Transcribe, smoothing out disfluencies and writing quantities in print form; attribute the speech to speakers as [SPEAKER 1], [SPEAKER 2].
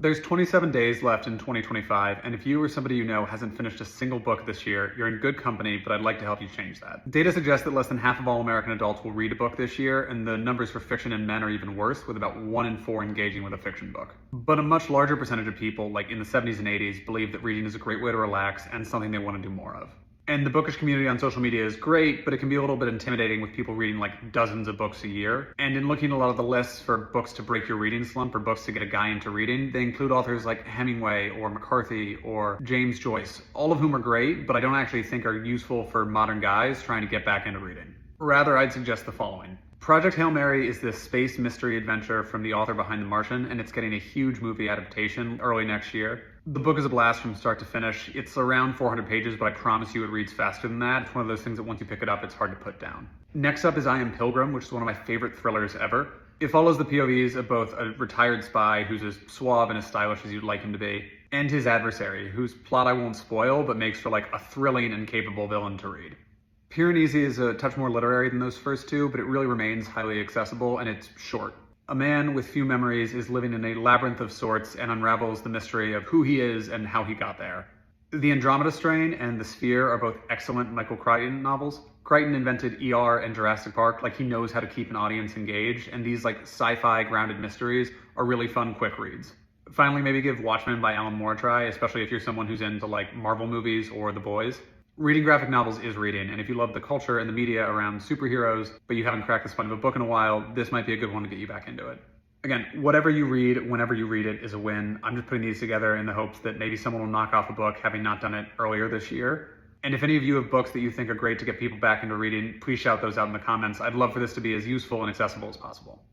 [SPEAKER 1] There's 27 days left in 2025, and if you or somebody you know hasn't finished a single book this year, you're in good company, but I'd like to help you change that. Data suggests that less than half of all American adults will read a book this year, and the numbers for fiction and men are even worse, with about 1 in 4 engaging with a fiction book. But a much larger percentage of people, like in the 70s and 80s, believe that reading is a great way to relax and something they want to do more of. And the bookish community on social media is great, but it can be a little bit intimidating with people reading like dozens of books a year. And in looking at a lot of the lists for books to break your reading slump or books to get a guy into reading, they include authors like Hemingway or McCarthy or James Joyce, all of whom are great, but I don't actually think are useful for modern guys trying to get back into reading. Rather, I'd suggest the following. Project Hail Mary is this space mystery adventure from the author behind The Martian, and it's getting a huge movie adaptation early next year. The book is a blast from start to finish. It's around 400 pages, but I promise you it reads faster than that. It's one of those things that once you pick it up, it's hard to put down. Next up is I Am Pilgrim, which is one of my favorite thrillers ever. It follows the POVs of both a retired spy who's as suave and as stylish as you'd like him to be, and his adversary, whose plot I won't spoil, but makes for like a thrilling and capable villain to read. Piranesi is a touch more literary than those first two, but it really remains highly accessible, and it's short. A man with few memories is living in a labyrinth of sorts and unravels the mystery of who he is and how he got there. The Andromeda Strain and The Sphere are both excellent Michael Crichton novels. Crichton invented ER and Jurassic Park, like he knows how to keep an audience engaged, and these like sci-fi grounded mysteries are really fun, quick reads. Finally, maybe give Watchmen by Alan Moore a try, especially if you're someone who's into like Marvel movies or The Boys. Reading graphic novels is reading, and if you love the culture and the media around superheroes, but you haven't cracked the spine of a book in a while, this might be a good one to get you back into it. Again, whatever you read, whenever you read it, is a win. I'm just putting these together in the hopes that maybe someone will knock off a book having not done it earlier this year. And if any of you have books that you think are great to get people back into reading, please shout those out in the comments. I'd love for this to be as useful and accessible as possible.